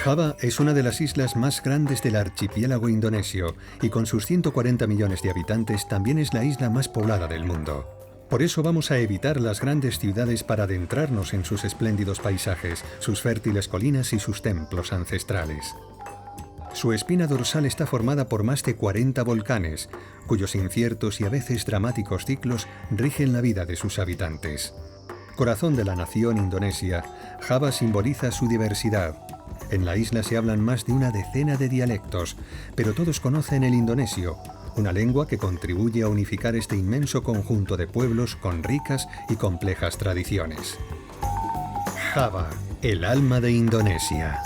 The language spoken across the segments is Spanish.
Java es una de las islas más grandes del archipiélago indonesio y con sus 140 millones de habitantes también es la isla más poblada del mundo. Por eso vamos a evitar las grandes ciudades para adentrarnos en sus espléndidos paisajes, sus fértiles colinas y sus templos ancestrales. Su espina dorsal está formada por más de 40 volcanes, cuyos inciertos y a veces dramáticos ciclos rigen la vida de sus habitantes. Corazón de la nación indonesia, Java simboliza su diversidad. En la isla se hablan más de una decena de dialectos, pero todos conocen el indonesio, una lengua que contribuye a unificar este inmenso conjunto de pueblos con ricas y complejas tradiciones. Java, el alma de Indonesia.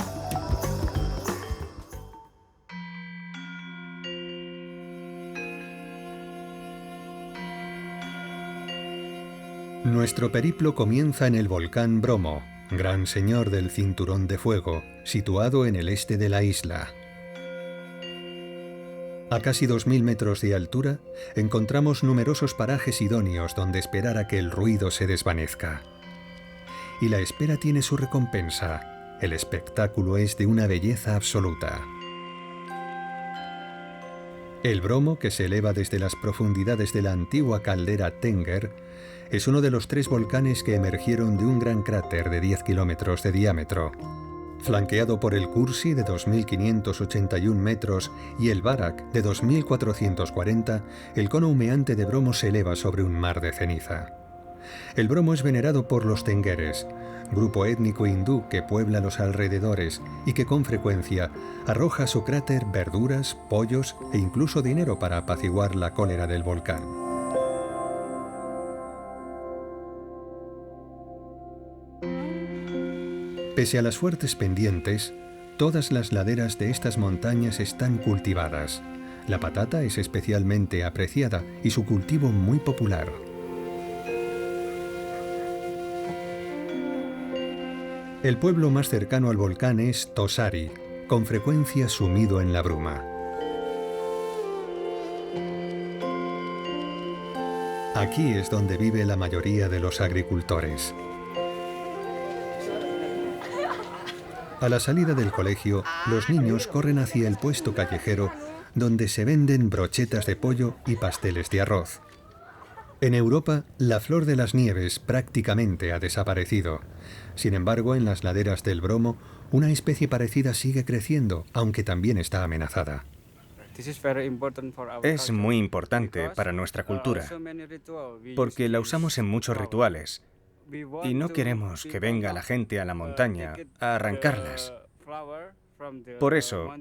Nuestro periplo comienza en el volcán Bromo, gran señor del cinturón de fuego, situado en el este de la isla. A casi 2000 metros de altura, encontramos numerosos parajes idóneos donde esperar a que el ruido se desvanezca. Y la espera tiene su recompensa. El espectáculo es de una belleza absoluta. El Bromo, que se eleva desde las profundidades de la antigua caldera Tengger, es uno de los 3 volcanes que emergieron de un gran cráter de 10 kilómetros de diámetro. Flanqueado por el Kursi de 2.581 metros y el Barak de 2.440, el cono humeante de Bromo se eleva sobre un mar de ceniza. El Bromo es venerado por los tengueres, grupo étnico hindú que puebla los alrededores y que con frecuencia arroja a su cráter verduras, pollos e incluso dinero para apaciguar la cólera del volcán. Pese a las fuertes pendientes, todas las laderas de estas montañas están cultivadas. La patata es especialmente apreciada y su cultivo muy popular. El pueblo más cercano al volcán es Tosari, con frecuencia sumido en la bruma. Aquí es donde vive la mayoría de los agricultores. A la salida del colegio, los niños corren hacia el puesto callejero donde se venden brochetas de pollo y pasteles de arroz. En Europa, la flor de las nieves prácticamente ha desaparecido. Sin embargo, en las laderas del Bromo, una especie parecida sigue creciendo, aunque también está amenazada. Es muy importante para nuestra cultura, porque la usamos en muchos rituales. Y no queremos que venga la gente a la montaña a arrancarlas. Por eso,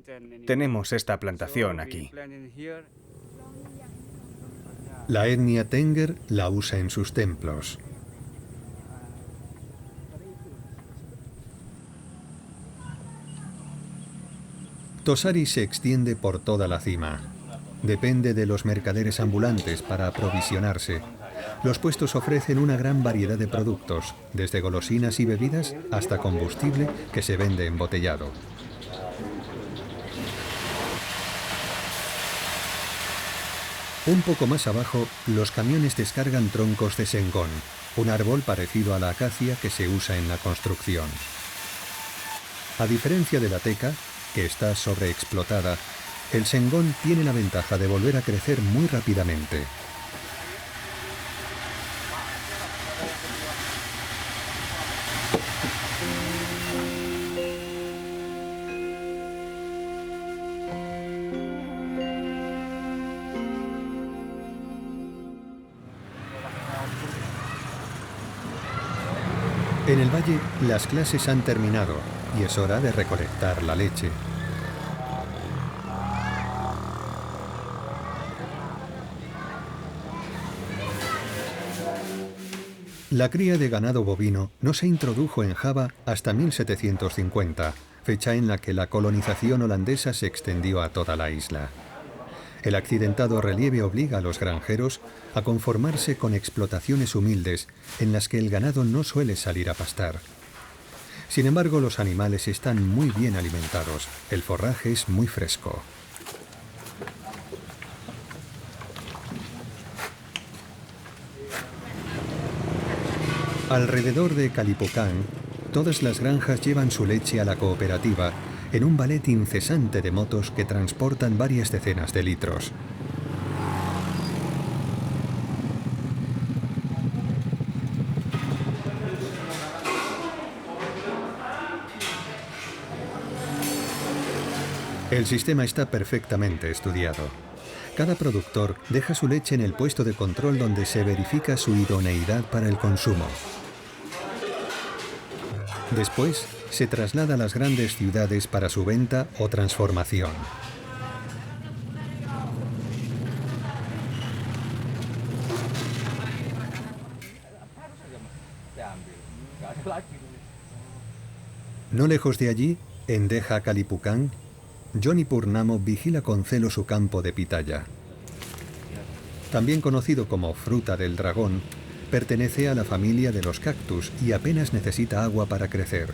tenemos esta plantación aquí. La etnia Tengger la usa en sus templos. Tosari se extiende por toda la cima. Depende de los mercaderes ambulantes para aprovisionarse. Los puestos ofrecen una gran variedad de productos, desde golosinas y bebidas hasta combustible que se vende embotellado. Un poco más abajo, los camiones descargan troncos de sengón, un árbol parecido a la acacia que se usa en la construcción. A diferencia de la teca, que está sobreexplotada, el sengón tiene la ventaja de volver a crecer muy rápidamente. En el valle, las clases han terminado y es hora de recolectar la leche. La cría de ganado bovino no se introdujo en Java hasta 1750, fecha en la que la colonización holandesa se extendió a toda la isla. El accidentado relieve obliga a los granjeros a conformarse con explotaciones humildes en las que el ganado no suele salir a pastar. Sin embargo, los animales están muy bien alimentados, el forraje es muy fresco. Alrededor de Calipocán, todas las granjas llevan su leche a la cooperativa, en un ballet incesante de motos que transportan varias decenas de litros. El sistema está perfectamente estudiado. Cada productor deja su leche en el puesto de control donde se verifica su idoneidad para el consumo. Después, se traslada a las grandes ciudades para su venta o transformación. No lejos de allí, en Deja Kalipucan, Johnny Purnamo vigila con celo su campo de pitaya. También conocido como fruta del dragón, pertenece a la familia de los cactus y apenas necesita agua para crecer.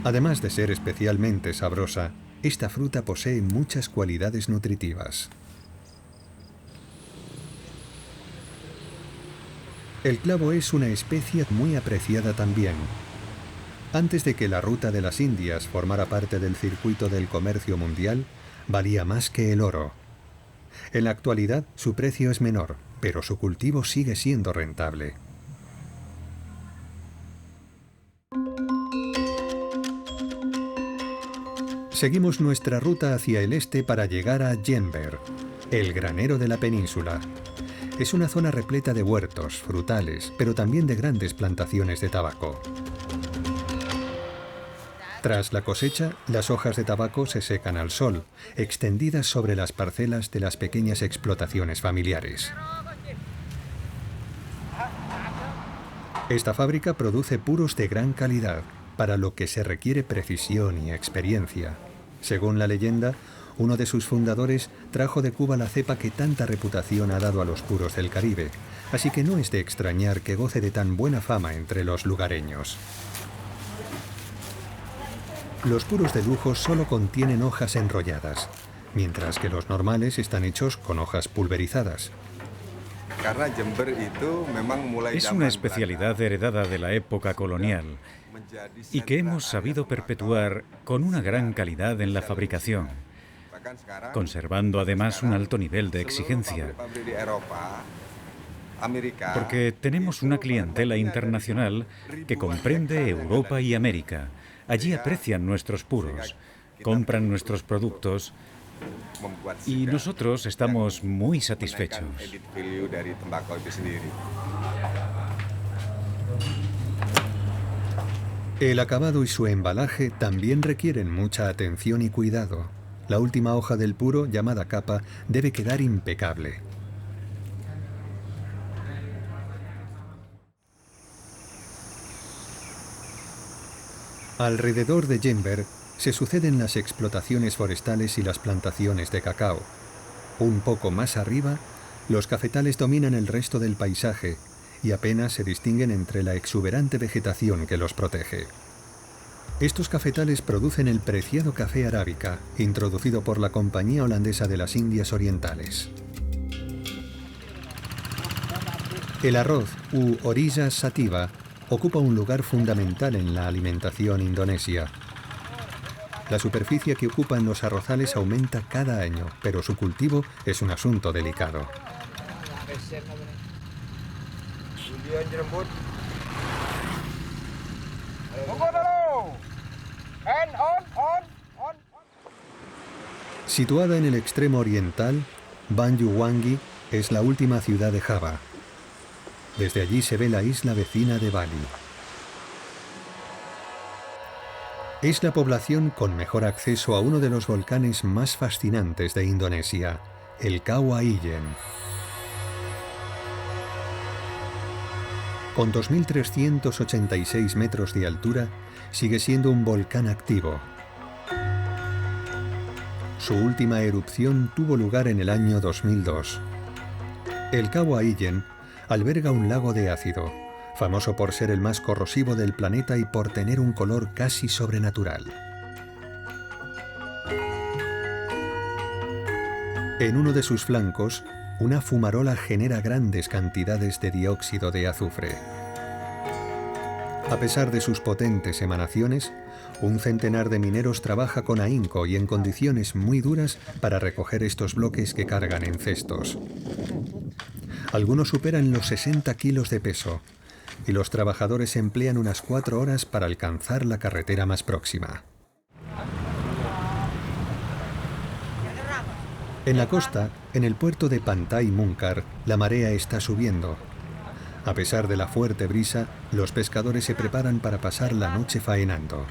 Además de ser especialmente sabrosa, esta fruta posee muchas cualidades nutritivas. El clavo es una especia muy apreciada también. Antes de que la ruta de las Indias formara parte del circuito del comercio mundial, valía más que el oro. En la actualidad, su precio es menor, pero su cultivo sigue siendo rentable. Seguimos nuestra ruta hacia el este para llegar a Jember, el granero de la península. Es una zona repleta de huertos, frutales, pero también de grandes plantaciones de tabaco. Tras la cosecha, las hojas de tabaco se secan al sol, extendidas sobre las parcelas de las pequeñas explotaciones familiares. Esta fábrica produce puros de gran calidad, para lo que se requiere precisión y experiencia. Según la leyenda, uno de sus fundadores trajo de Cuba la cepa que tanta reputación ha dado a los puros del Caribe, así que no es de extrañar que goce de tan buena fama entre los lugareños. Los puros de lujo solo contienen hojas enrolladas, mientras que los normales están hechos con hojas pulverizadas. Es una especialidad heredada de la época colonial y que hemos sabido perpetuar con una gran calidad en la fabricación, conservando además un alto nivel de exigencia, porque tenemos una clientela internacional que comprende Europa y América. Allí aprecian nuestros puros, compran nuestros productos y nosotros estamos muy satisfechos. El acabado y su embalaje también requieren mucha atención y cuidado. La última hoja del puro, llamada capa, debe quedar impecable. Alrededor de Jember se suceden las explotaciones forestales y las plantaciones de cacao. Un poco más arriba, los cafetales dominan el resto del paisaje y apenas se distinguen entre la exuberante vegetación que los protege. Estos cafetales producen el preciado café arábica, introducido por la Compañía Holandesa de las Indias Orientales. El arroz, u orija sativa, ocupa un lugar fundamental en la alimentación indonesia. La superficie que ocupan los arrozales aumenta cada año, pero su cultivo es un asunto delicado. Situada en el extremo oriental, Banyuwangi es la última ciudad de Java. Desde allí se ve la isla vecina de Bali. Es la población con mejor acceso a uno de los volcanes más fascinantes de Indonesia, el Kawah Ijen. Con 2.386 metros de altura, sigue siendo un volcán activo. Su última erupción tuvo lugar en el año 2002. El Kawah Ijen alberga un lago de ácido, famoso por ser el más corrosivo del planeta y por tener un color casi sobrenatural. En uno de sus flancos, una fumarola genera grandes cantidades de dióxido de azufre. A pesar de sus potentes emanaciones, un centenar de mineros trabaja con ahínco y en condiciones muy duras para recoger estos bloques que cargan en cestos. Algunos superan los 60 kilos de peso y los trabajadores emplean unas 4 horas para alcanzar la carretera más próxima. En la costa, en el puerto de Pantai Munkar, la marea está subiendo. A pesar de la fuerte brisa, los pescadores se preparan para pasar la noche faenando.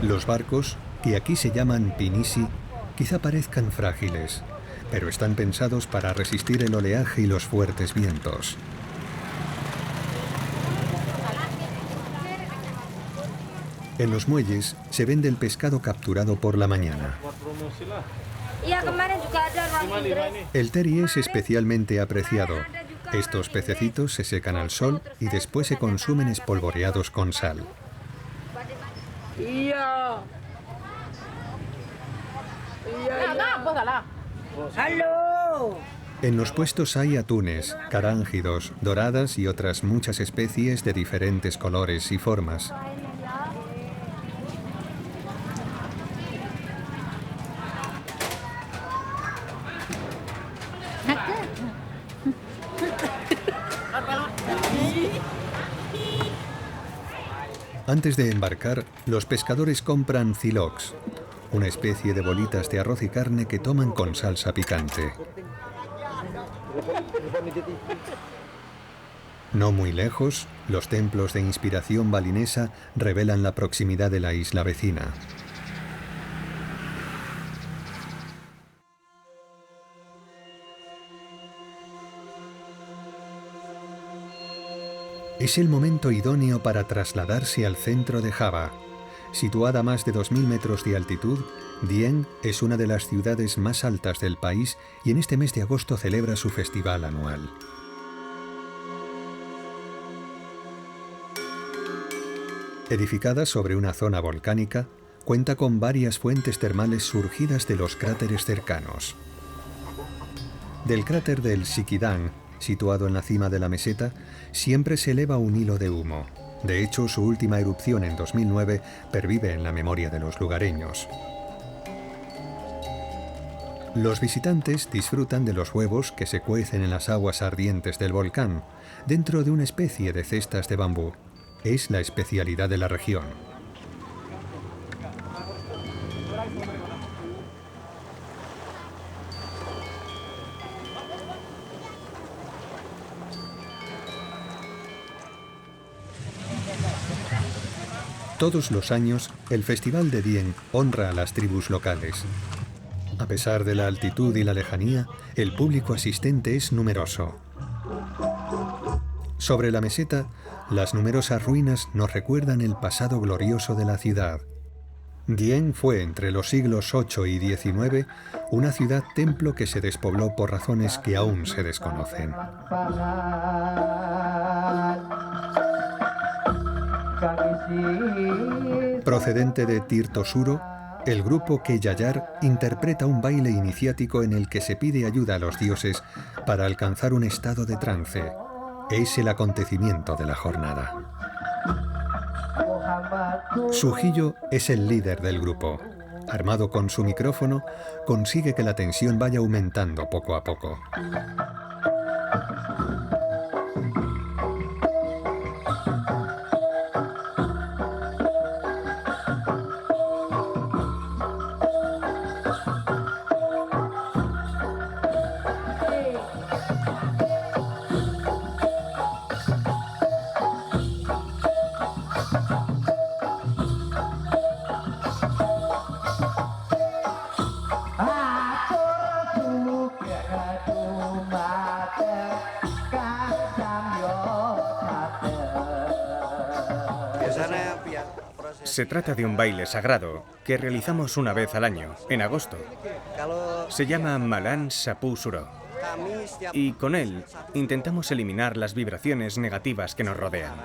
Los barcos, que aquí se llaman pinisi, quizá parezcan frágiles, pero están pensados para resistir el oleaje y los fuertes vientos. En los muelles se vende el pescado capturado por la mañana. El teri es especialmente apreciado. Estos pececitos se secan al sol y después se consumen espolvoreados con sal. En los puestos hay atunes, carángidos, doradas y otras muchas especies de diferentes colores y formas. Antes de embarcar, los pescadores compran zilox, una especie de bolitas de arroz y carne que toman con salsa picante. No muy lejos, los templos de inspiración balinesa revelan la proximidad de la isla vecina. Es el momento idóneo para trasladarse al centro de Java. Situada a más de 2.000 metros de altitud, Dieng es una de las ciudades más altas del país y en este mes de agosto celebra su festival anual. Edificada sobre una zona volcánica, cuenta con varias fuentes termales surgidas de los cráteres cercanos. Del cráter del Sikidang, situado en la cima de la meseta, siempre se eleva un hilo de humo. De hecho, su última erupción en 2009 pervive en la memoria de los lugareños. Los visitantes disfrutan de los huevos que se cuecen en las aguas ardientes del volcán, dentro de una especie de cestas de bambú. Es la especialidad de la región. Todos los años, el Festival de Dieng honra a las tribus locales. A pesar de la altitud y la lejanía, el público asistente es numeroso. Sobre la meseta, las numerosas ruinas nos recuerdan el pasado glorioso de la ciudad. Dieng fue, entre los siglos VIII y XIX, una ciudad-templo que se despobló por razones que aún se desconocen. Procedente de Tirtosuro, el grupo Keyayar interpreta un baile iniciático en el que se pide ayuda a los dioses para alcanzar un estado de trance. Es el acontecimiento de la jornada. Sujillo es el líder del grupo. Armado con su micrófono, consigue que la tensión vaya aumentando poco a poco. Se trata de un baile sagrado que realizamos una vez al año, en agosto. Se llama Malan Sapu Suro. Y con él intentamos eliminar las vibraciones negativas que nos rodean.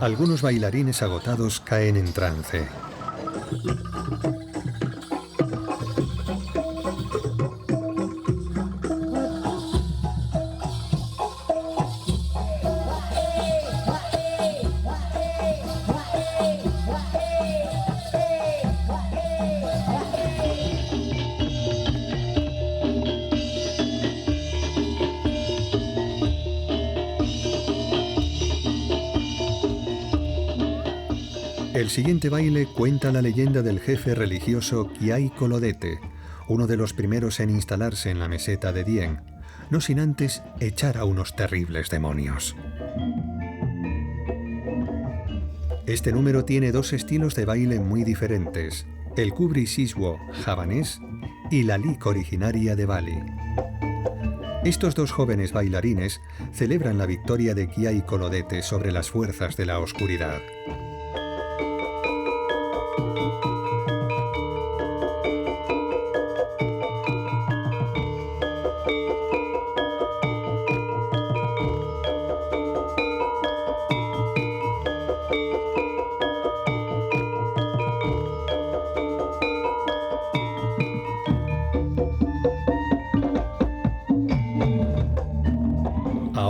Algunos bailarines agotados caen en trance. El siguiente baile cuenta la leyenda del jefe religioso Kiai Kolodete, uno de los primeros en instalarse en la meseta de Dieng, no sin antes echar a unos terribles demonios. Este número tiene dos estilos de baile muy diferentes, el Kubri Siswo javanés y la Lik originaria de Bali. Estos dos jóvenes bailarines celebran la victoria de Kiai Kolodete sobre las fuerzas de la oscuridad.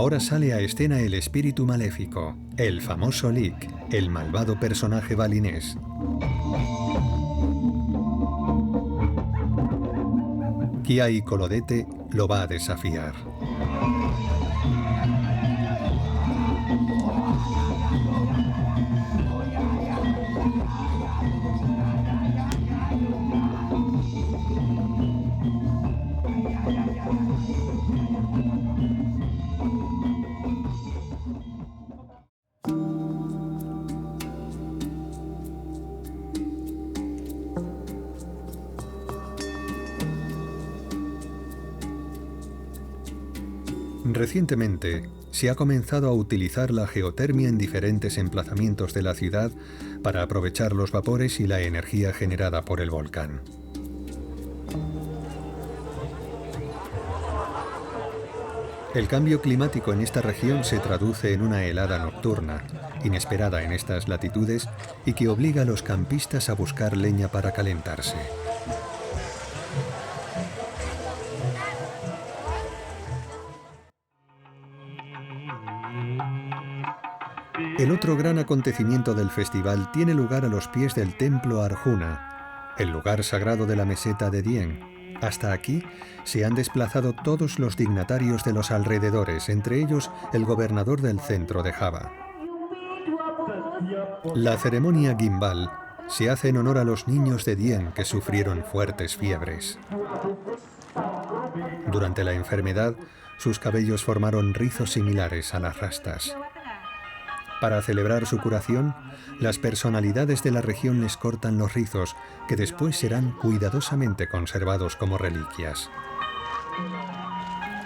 Ahora sale a escena el espíritu maléfico, el famoso Lik, el malvado personaje balinés. Kiai Kolodete lo va a desafiar. Recientemente, se ha comenzado a utilizar la geotermia en diferentes emplazamientos de la ciudad para aprovechar los vapores y la energía generada por el volcán. El cambio climático en esta región se traduce en una helada nocturna, inesperada en estas latitudes y que obliga a los campistas a buscar leña para calentarse. El otro gran acontecimiento del festival tiene lugar a los pies del templo Arjuna, el lugar sagrado de la meseta de Dieng. Hasta aquí se han desplazado todos los dignatarios de los alrededores, entre ellos el gobernador del centro de Java. La ceremonia Gimbal se hace en honor a los niños de Dieng que sufrieron fuertes fiebres. Durante la enfermedad, sus cabellos formaron rizos similares a las rastas. Para celebrar su curación, las personalidades de la región les cortan los rizos, que después serán cuidadosamente conservados como reliquias.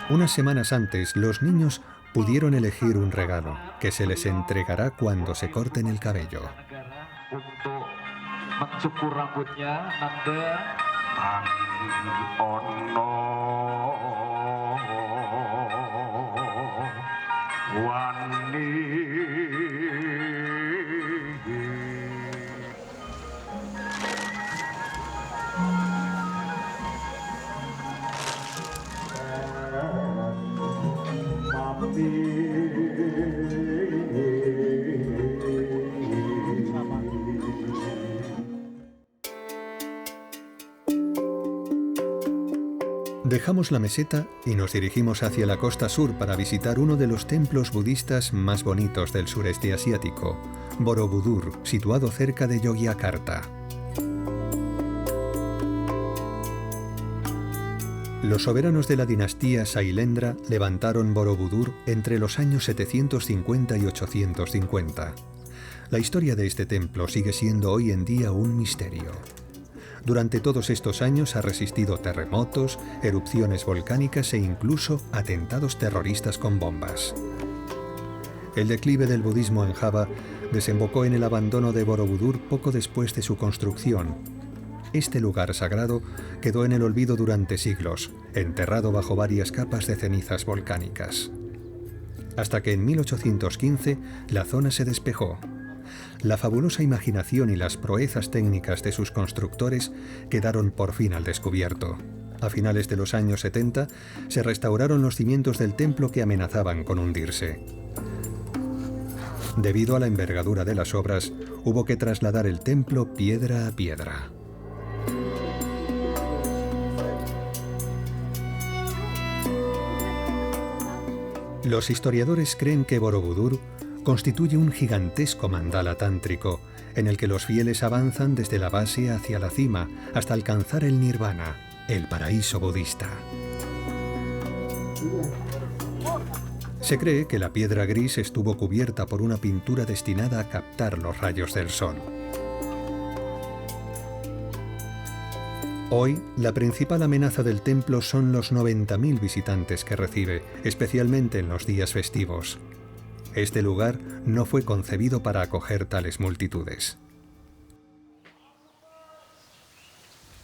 Unas semanas antes, los niños pudieron elegir un regalo, que se les entregará cuando se corten el cabello. Dejamos la meseta y nos dirigimos hacia la costa sur para visitar uno de los templos budistas más bonitos del sureste asiático, Borobudur, situado cerca de Yogyakarta. Los soberanos de la dinastía Sailendra levantaron Borobudur entre los años 750 y 850. La historia de este templo sigue siendo hoy en día un misterio. Durante todos estos años ha resistido terremotos, erupciones volcánicas e incluso atentados terroristas con bombas. El declive del budismo en Java desembocó en el abandono de Borobudur poco después de su construcción. Este lugar sagrado quedó en el olvido durante siglos, enterrado bajo varias capas de cenizas volcánicas. Hasta que en 1815 la zona se despejó. La fabulosa imaginación y las proezas técnicas de sus constructores quedaron por fin al descubierto. A finales de los años 70 se restauraron los cimientos del templo que amenazaban con hundirse. Debido a la envergadura de las obras, hubo que trasladar el templo piedra a piedra. Los historiadores creen que Borobudur constituye un gigantesco mandala tántrico en el que los fieles avanzan desde la base hacia la cima hasta alcanzar el nirvana, el paraíso budista. Se cree que la piedra gris estuvo cubierta por una pintura destinada a captar los rayos del sol. Hoy, la principal amenaza del templo son los 90.000 visitantes que recibe, especialmente en los días festivos. Este lugar no fue concebido para acoger tales multitudes.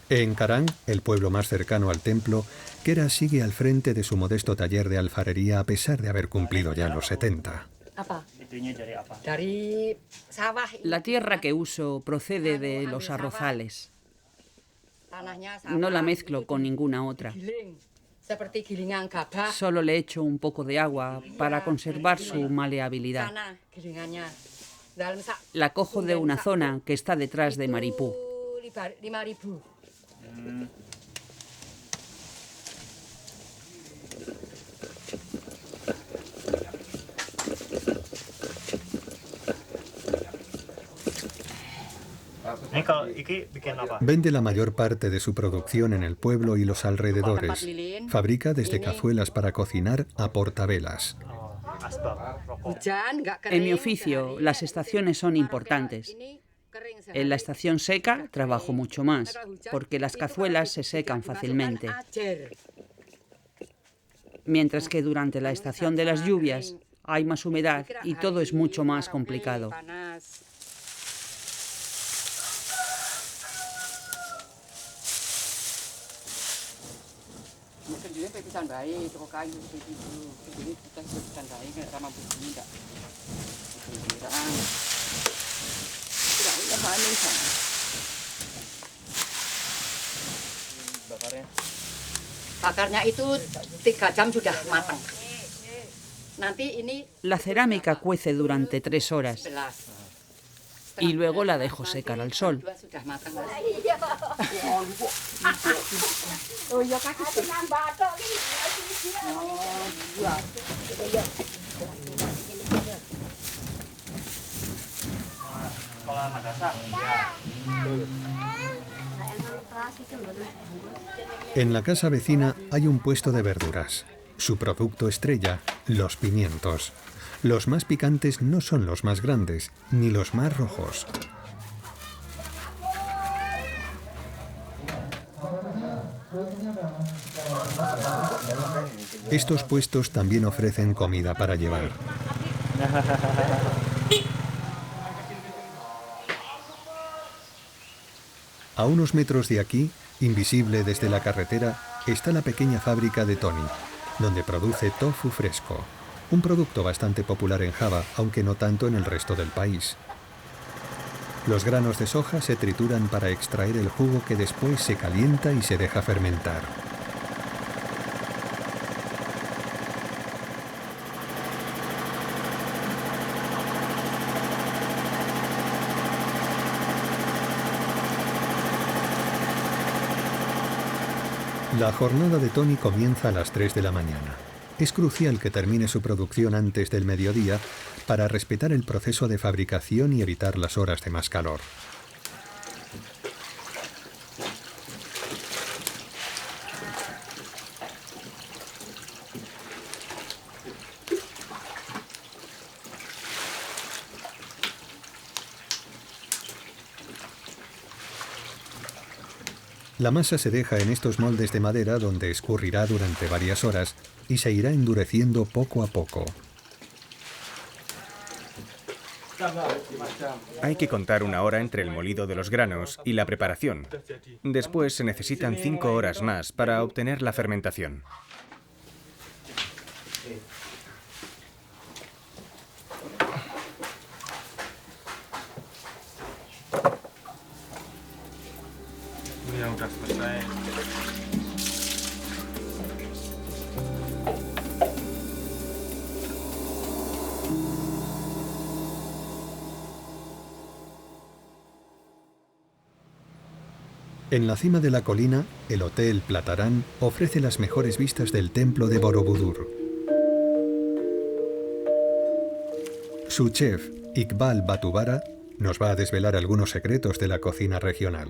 En Karang, el pueblo más cercano al templo, Kera sigue al frente de su modesto taller de alfarería a pesar de haber cumplido ya los 70. La tierra que uso procede de los arrozales. No la mezclo con ninguna otra. Solo le echo un poco de agua para conservar su maleabilidad. La cojo de una zona que está detrás de Maripú. Vende la mayor parte de su producción en el pueblo y los alrededores. Fabrica desde cazuelas para cocinar a portavelas. En mi oficio, las estaciones son importantes. En la estación seca trabajo mucho más, porque las cazuelas se secan fácilmente. Mientras que durante la estación de las lluvias hay más humedad y todo es mucho más complicado. La cerámica cuece durante 3 horas y luego la dejo secar al sol. En la casa vecina hay un puesto de verduras. Su producto estrella, los pimientos. Los más picantes no son los más grandes, ni los más rojos. Estos puestos también ofrecen comida para llevar. A unos metros de aquí, invisible desde la carretera, está la pequeña fábrica de Tony, donde produce tofu fresco, un producto bastante popular en Java, aunque no tanto en el resto del país. Los granos de soja se trituran para extraer el jugo que después se calienta y se deja fermentar. La jornada de Tony comienza a las 3 de la mañana. Es crucial que termine su producción antes del mediodía para respetar el proceso de fabricación y evitar las horas de más calor. La masa se deja en estos moldes de madera donde escurrirá durante varias horas y se irá endureciendo poco a poco. Hay que contar 1 hora entre el molido de los granos y la preparación. Después se necesitan 5 horas más para obtener la fermentación. En la cima de la colina, el Hotel Platarán ofrece las mejores vistas del templo de Borobudur. Su chef, Iqbal Batubara, nos va a desvelar algunos secretos de la cocina regional.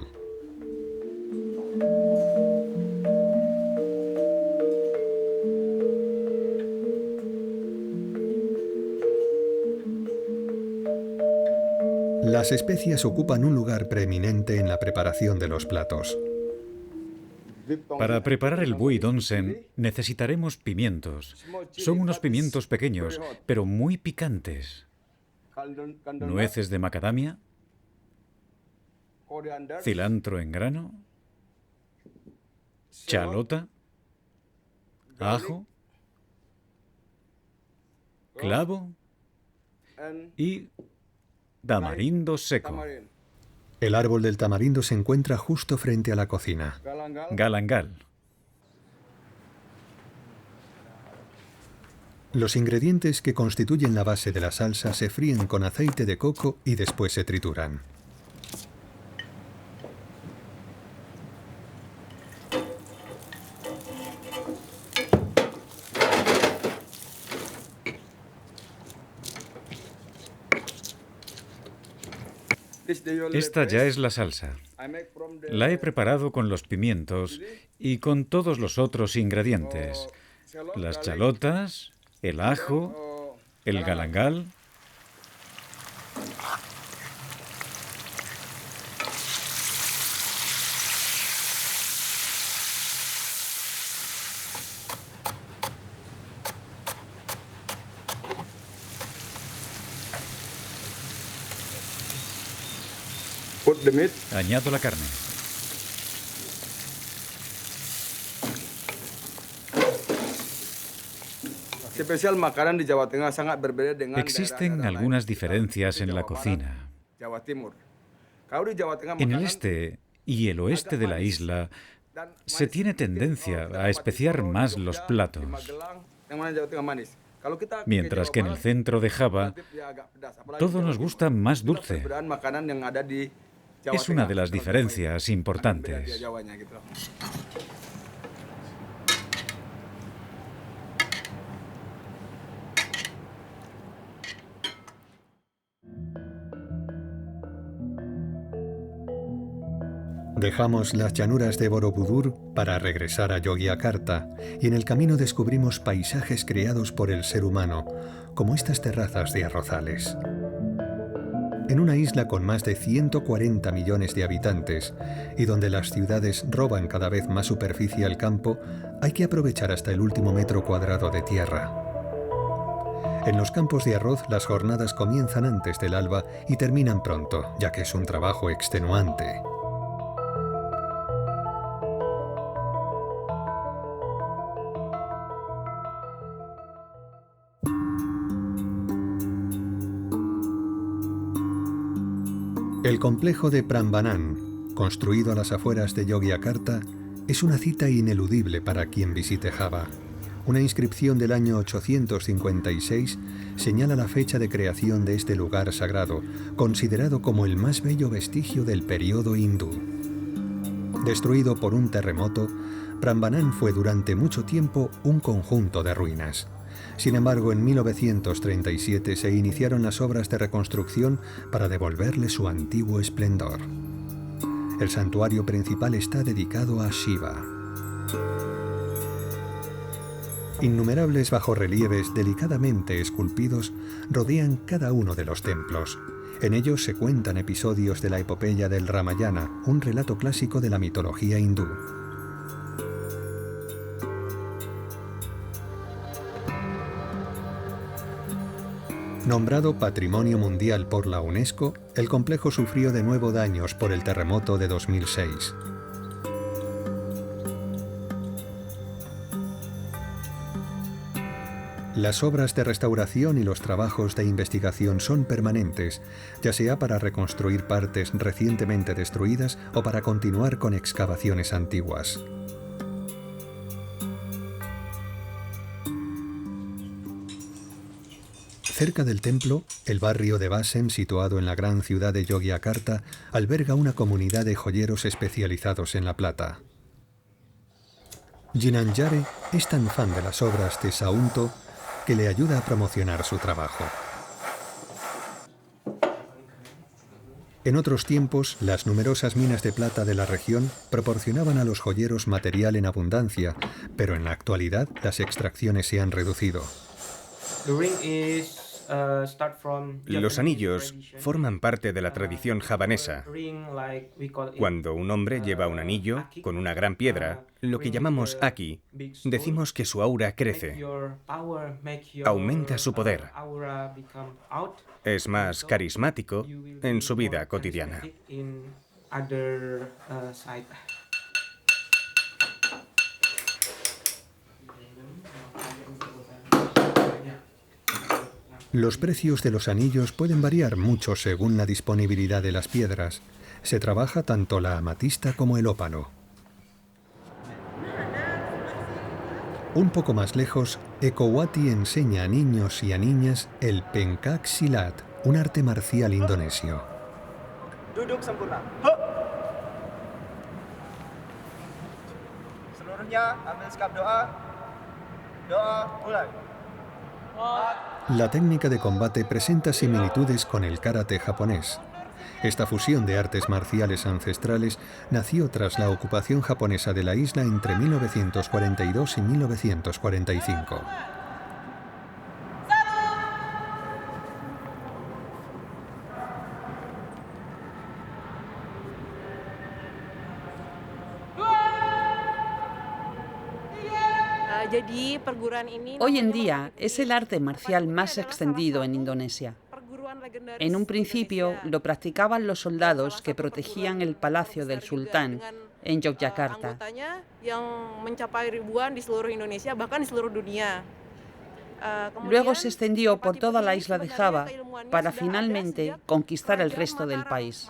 Las especias ocupan un lugar preeminente en la preparación de los platos. Para preparar el buey donsen necesitaremos pimientos. Son unos pimientos pequeños, pero muy picantes. Nueces de macadamia, cilantro en grano, chalota, ajo, clavo y tamarindo seco. El árbol del tamarindo se encuentra justo frente a la cocina. Galangal. Los ingredientes que constituyen la base de la salsa se fríen con aceite de coco y después se trituran. Esta ya es la salsa. La he preparado con los pimientos y con todos los otros ingredientes. Las chalotas, el ajo, el galangal. Añado la carne. Existen algunas diferencias en la cocina. En el este y el oeste de la isla se tiene tendencia a especiar más los platos, mientras que en el centro de Java todo nos gusta más dulce. Es una de las diferencias importantes. Dejamos las llanuras de Borobudur para regresar a Yogyakarta y en el camino descubrimos paisajes creados por el ser humano, como estas terrazas de arrozales. En una isla con más de 140 millones de habitantes y donde las ciudades roban cada vez más superficie al campo, hay que aprovechar hasta el último metro cuadrado de tierra. En los campos de arroz las jornadas comienzan antes del alba y terminan pronto, ya que es un trabajo extenuante. El complejo de Prambanan, construido a las afueras de Yogyakarta, es una cita ineludible para quien visite Java. Una inscripción del año 856 señala la fecha de creación de este lugar sagrado, considerado como el más bello vestigio del período hindú. Destruido por un terremoto, Prambanan fue durante mucho tiempo un conjunto de ruinas. Sin embargo, en 1937 se iniciaron las obras de reconstrucción para devolverle su antiguo esplendor. El santuario principal está dedicado a Shiva. Innumerables bajorrelieves delicadamente esculpidos rodean cada uno de los templos. En ellos se cuentan episodios de la epopeya del Ramayana, un relato clásico de la mitología hindú. Nombrado Patrimonio Mundial por la UNESCO, el complejo sufrió de nuevo daños por el terremoto de 2006. Las obras de restauración y los trabajos de investigación son permanentes, ya sea para reconstruir partes recientemente destruidas o para continuar con excavaciones antiguas. Cerca del templo, el barrio de Basem, situado en la gran ciudad de Yogyakarta, alberga una comunidad de joyeros especializados en la plata. Ginanjare es tan fan de las obras de Saunto que le ayuda a promocionar su trabajo. En otros tiempos, las numerosas minas de plata de la región proporcionaban a los joyeros material en abundancia, pero en la actualidad las extracciones se han reducido. Los anillos forman parte de la tradición javanesa. Cuando un hombre lleva un anillo con una gran piedra, lo que llamamos aki, decimos que su aura crece, aumenta su poder, es más carismático en su vida cotidiana. Los precios de los anillos pueden variar mucho según la disponibilidad de las piedras. Se trabaja tanto la amatista como el ópalo. Un poco más lejos, Eko Wati enseña a niños y a niñas el Pencak Silat, un arte marcial indonesio. Duduk sempurna. Seluruhnya ambil sikap doa. Doa, mulai. La técnica de combate presenta similitudes con el karate japonés. Esta fusión de artes marciales ancestrales nació tras la ocupación japonesa de la isla entre 1942 y 1945. Hoy en día es el arte marcial más extendido en Indonesia. En un principio lo practicaban los soldados que protegían el palacio del sultán en Yogyakarta. Luego se extendió por toda la isla de Java para finalmente conquistar el resto del país.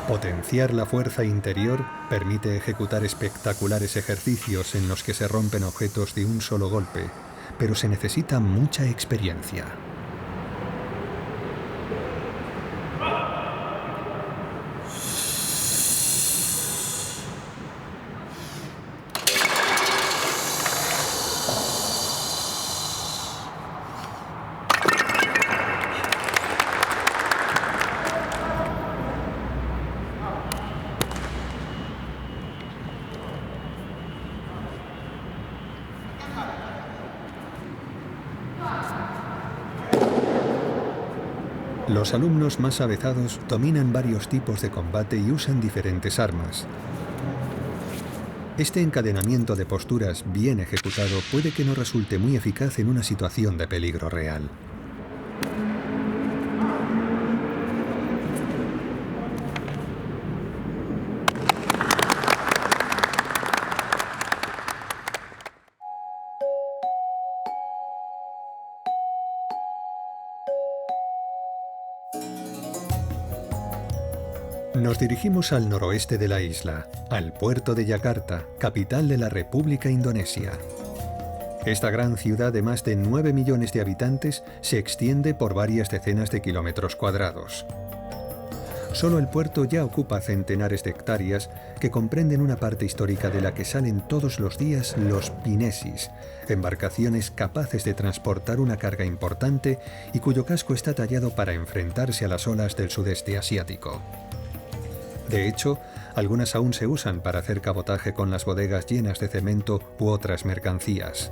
Potenciar la fuerza interior permite ejecutar espectaculares ejercicios en los que se rompen objetos de un solo golpe, pero se necesita mucha experiencia. Los alumnos más avezados dominan varios tipos de combate y usan diferentes armas. Este encadenamiento de posturas bien ejecutado puede que no resulte muy eficaz en una situación de peligro real. Nos dirigimos al noroeste de la isla, al puerto de Yakarta, capital de la República Indonesia. Esta gran ciudad de más de 9 millones de habitantes se extiende por varias decenas de kilómetros cuadrados. Solo el puerto ya ocupa centenares de hectáreas que comprenden una parte histórica de la que salen todos los días los pinesis, embarcaciones capaces de transportar una carga importante y cuyo casco está tallado para enfrentarse a las olas del sudeste asiático. De hecho, algunas aún se usan para hacer cabotaje con las bodegas llenas de cemento u otras mercancías.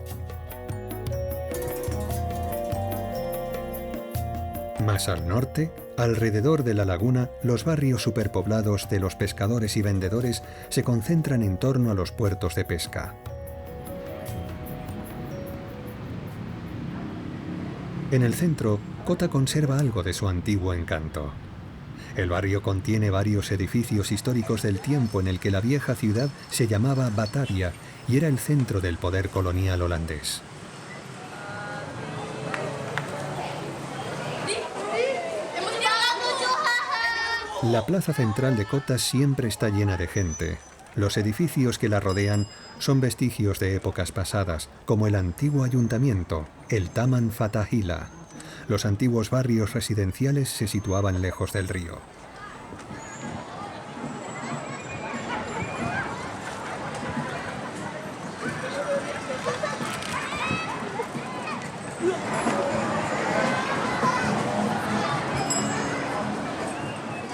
Más al norte, Alrededor de la laguna, los barrios superpoblados de los pescadores y vendedores se concentran en torno a los puertos de pesca. En el centro, Kota conserva algo de su antiguo encanto. El barrio contiene varios edificios históricos del tiempo en el que la vieja ciudad se llamaba Batavia y era el centro del poder colonial holandés. La plaza central de Kota siempre está llena de gente. Los edificios que la rodean son vestigios de épocas pasadas, como el antiguo ayuntamiento, el Taman Fathahillah. Los antiguos barrios residenciales se situaban lejos del río.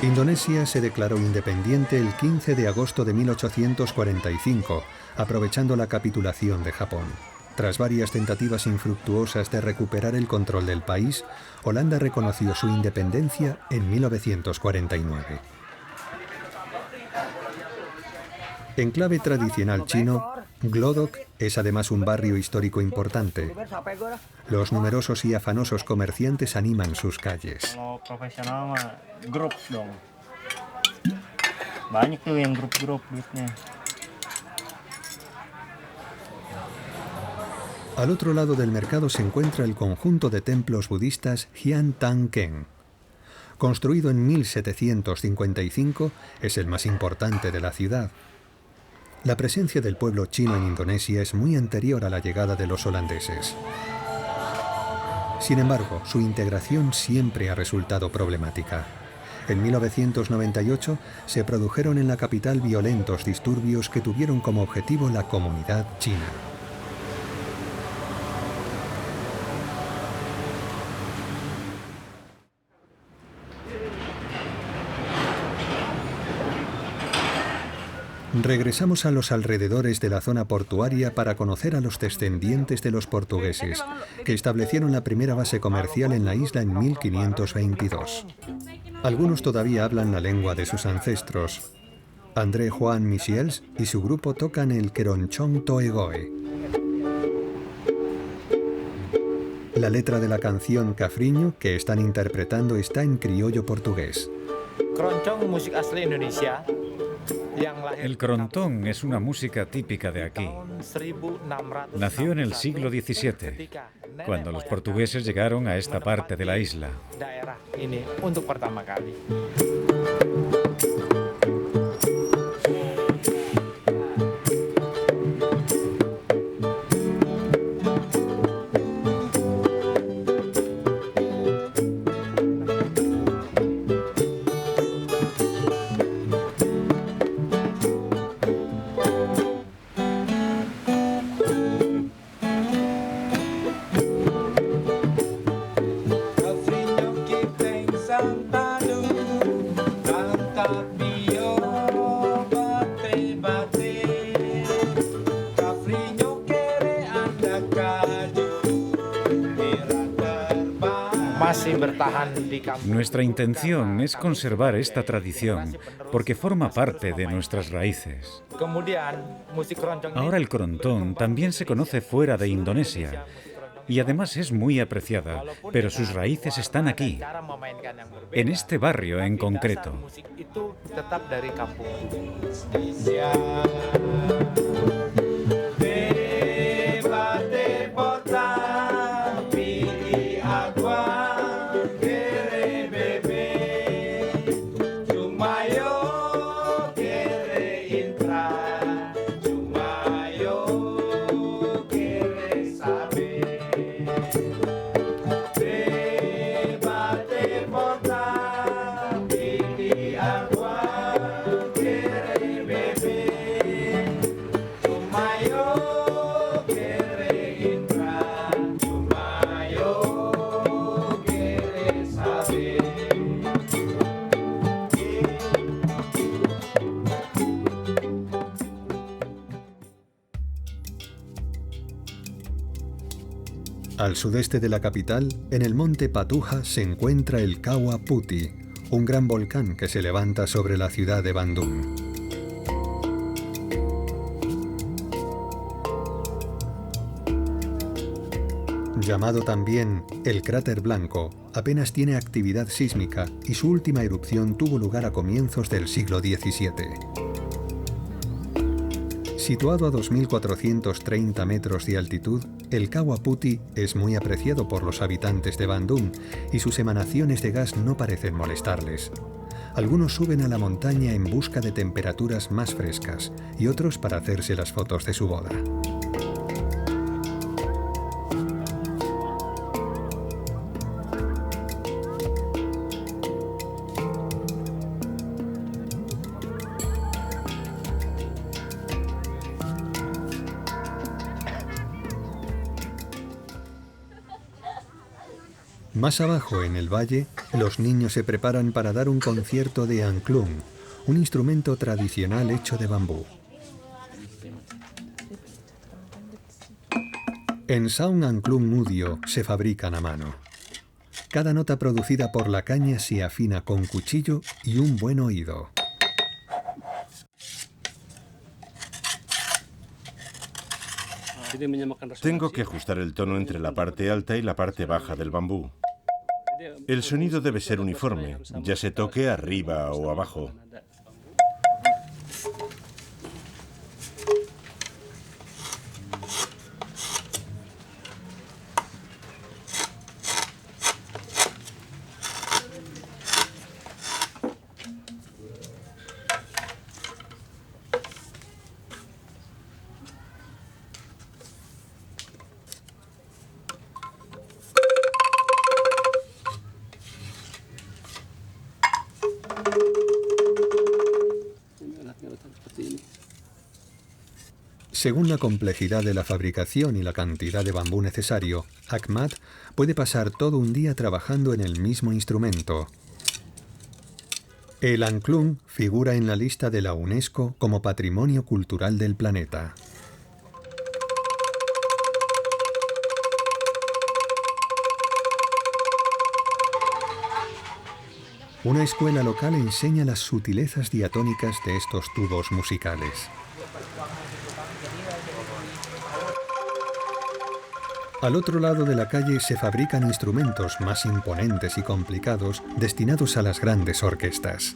Indonesia se declaró independiente el 15 de agosto de 1845, aprovechando la capitulación de Japón. Tras varias tentativas infructuosas de recuperar el control del país, Holanda reconoció su independencia en 1949. En clave tradicional chino, Glodok es además un barrio histórico importante. Los numerosos y afanosos comerciantes animan sus calles. Al otro lado del mercado se encuentra el conjunto de templos budistas Hian Tang Ken. Construido en 1755, es el más importante de la ciudad. La presencia del pueblo chino en Indonesia es muy anterior a la llegada de los holandeses. Sin embargo, su integración siempre ha resultado problemática. En 1998 se produjeron en la capital violentos disturbios que tuvieron como objetivo la comunidad china. Regresamos a los alrededores de la zona portuaria para conocer a los descendientes de los portugueses, que establecieron la primera base comercial en la isla en 1522. Algunos todavía hablan la lengua de sus ancestros. André Juan Michiels y su grupo tocan el Keroncong Toegoe. La letra de la canción Cafriño que están interpretando está en criollo portugués. Keroncong, música asli Indonesia. El kerontong es una música típica de aquí. Nació en el siglo XVII, cuando los portugueses llegaron a esta parte de la isla. Nuestra intención es conservar esta tradición porque forma parte de nuestras raíces. Ahora el kerontong también se conoce fuera de Indonesia y además es muy apreciada, pero sus raíces están aquí, en este barrio en concreto. Al sudeste de la capital, en el monte Patuja, se encuentra el Kawah Putih, un gran volcán que se levanta sobre la ciudad de Bandung. Llamado también el cráter blanco, apenas tiene actividad sísmica y su última erupción tuvo lugar a comienzos del siglo XVII. Situado a 2.430 metros de altitud, el Kawah Putih es muy apreciado por los habitantes de Bandung y sus emanaciones de gas no parecen molestarles. Algunos suben a la montaña en busca de temperaturas más frescas y otros para hacerse las fotos de su boda. Más abajo, en el valle, los niños se preparan para dar un concierto de angklung, un instrumento tradicional hecho de bambú. En Saung Angklung Mudio se fabrican a mano. Cada nota producida por la caña se afina con cuchillo y un buen oído. Tengo que ajustar el tono entre la parte alta y la parte baja del bambú. El sonido debe ser uniforme, ya se toque arriba o abajo. Según la complejidad de la fabricación y la cantidad de bambú necesario, Ahmad puede pasar todo un día trabajando en el mismo instrumento. El angklung figura en la lista de la UNESCO como Patrimonio Cultural del Planeta. Una escuela local enseña las sutilezas diatónicas de estos tubos musicales. Al otro lado de la calle se fabrican instrumentos más imponentes y complicados destinados a las grandes orquestas.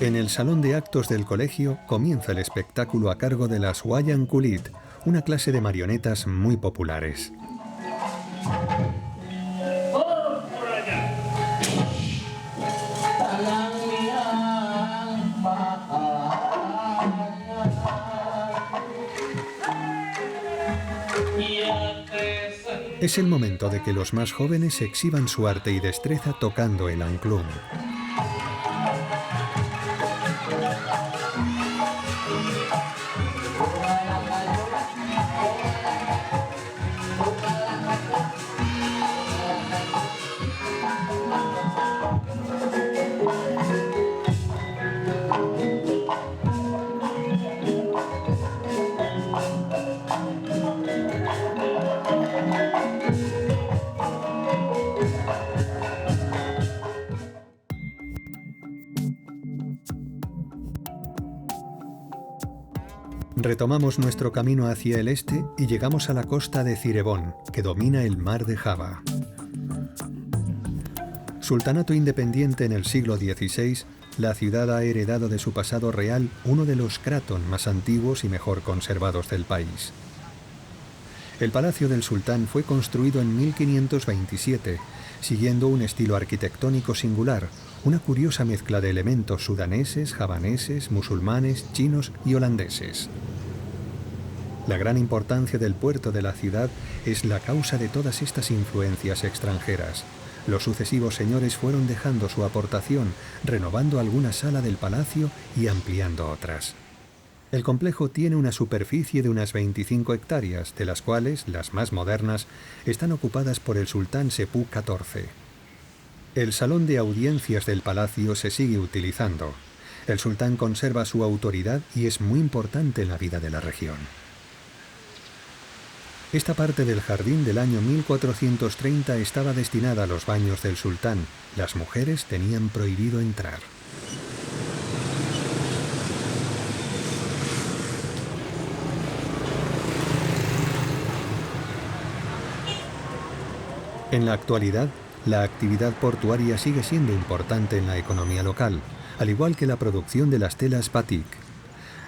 En el salón de actos del colegio comienza el espectáculo a cargo de las Wayang Kulit, una clase de marionetas muy populares. Es el momento de que los más jóvenes exhiban su arte y destreza tocando el angklung. Retomamos nuestro camino hacia el este y llegamos a la costa de Cirebon, que domina el mar de Java. Sultanato independiente en el siglo XVI, la ciudad ha heredado de su pasado real uno de los kraton más antiguos y mejor conservados del país. El palacio del sultán fue construido en 1527, siguiendo un estilo arquitectónico singular, una curiosa mezcla de elementos sudaneses, javaneses, musulmanes, chinos y holandeses. La gran importancia del puerto de la ciudad es la causa de todas estas influencias extranjeras. Los sucesivos señores fueron dejando su aportación, renovando alguna sala del palacio y ampliando otras. El complejo tiene una superficie de unas 25 hectáreas, de las cuales las más modernas están ocupadas por el sultán Sepú XIV. El salón de audiencias del palacio se sigue utilizando. El sultán conserva su autoridad y es muy importante en la vida de la región. Esta parte del jardín del año 1430 estaba destinada a los baños del sultán. Las mujeres tenían prohibido entrar. En la actualidad, la actividad portuaria sigue siendo importante en la economía local, al igual que la producción de las telas batik.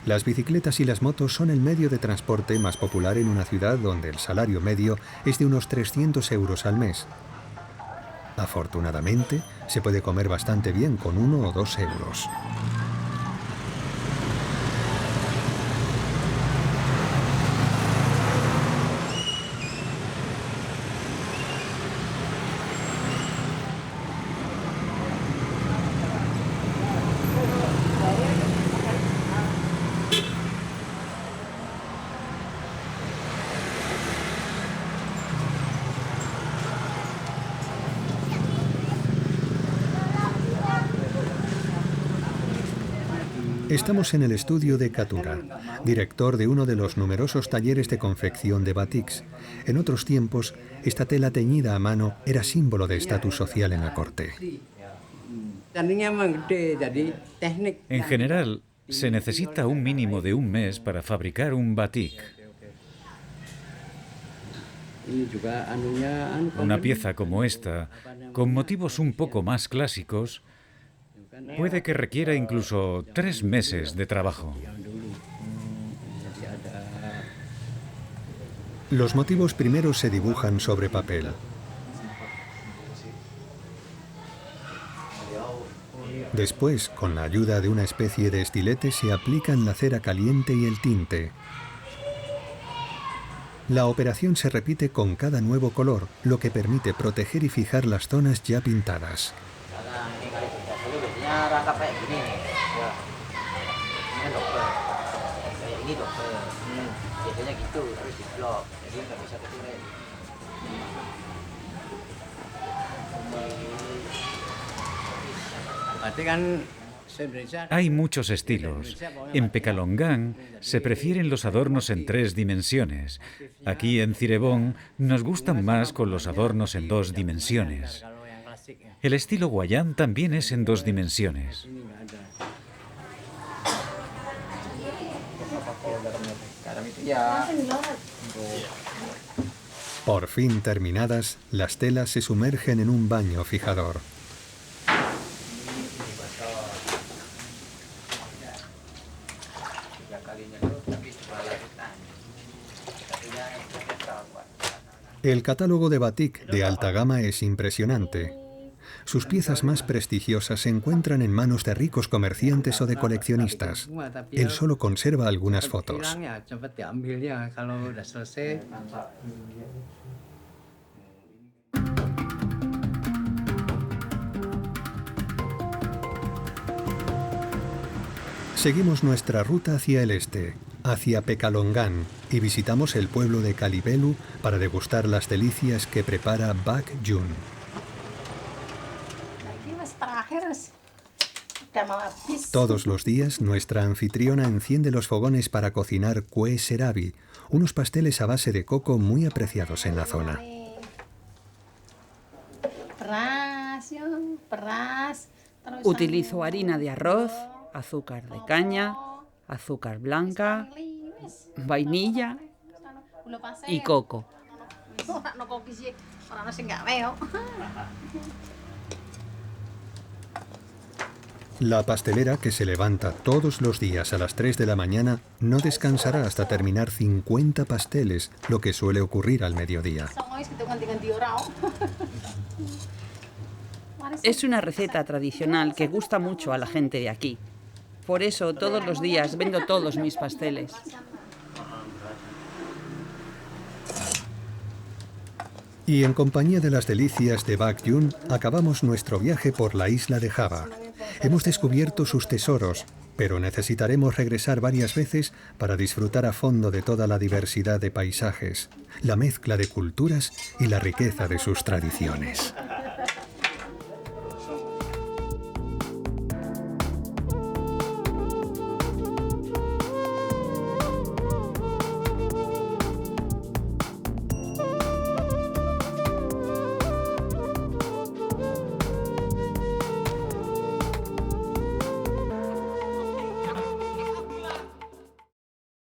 Las bicicletas y las motos son el medio de transporte más popular en una ciudad donde el salario medio es de unos 300 euros al mes. Afortunadamente, se puede comer bastante bien con 1 o 2 euros. Estamos en el estudio de Katura, director de uno de los numerosos talleres de confección de batiks. En otros tiempos, esta tela teñida a mano era símbolo de estatus social en la corte. En general, se necesita un mínimo de un mes para fabricar un batik. Una pieza como esta, con motivos un poco más clásicos, puede que requiera incluso 3 meses de trabajo. Los motivos primero se dibujan sobre papel. Después, con la ayuda de una especie de estilete, se aplican la cera caliente y el tinte. La operación se repite con cada nuevo color, lo que permite proteger y fijar las zonas ya pintadas. Hay muchos estilos. En Pekalongan se prefieren los adornos en 3 dimensiones. Aquí en Cirebon nos gustan más con los adornos en 2 dimensiones. El estilo Wayang también es en 2 dimensiones. Por fin terminadas, las telas se sumergen en un baño fijador. El catálogo de batik de alta gama es impresionante. Sus piezas más prestigiosas se encuentran en manos de ricos comerciantes o de coleccionistas. Él solo conserva algunas fotos. Seguimos nuestra ruta hacia el este, hacia Pekalongan, y visitamos el pueblo de Kalibelu para degustar las delicias que prepara Bak Jun. Todos los días, nuestra anfitriona enciende los fogones para cocinar kue serabi, unos pasteles a base de coco muy apreciados en la zona. Utilizo harina de arroz, azúcar de caña, azúcar blanca, vainilla y coco. La pastelera, que se levanta todos los días a las 3 de la mañana, no descansará hasta terminar 50 pasteles, lo que suele ocurrir al mediodía. Es una receta tradicional que gusta mucho a la gente de aquí. Por eso todos los días vendo todos mis pasteles. Y en compañía de las delicias de Bak Jun, acabamos nuestro viaje por la isla de Java. Hemos descubierto sus tesoros, Pero necesitaremos regresar varias veces para disfrutar a fondo de toda la diversidad de paisajes, la mezcla de culturas y la riqueza de sus tradiciones.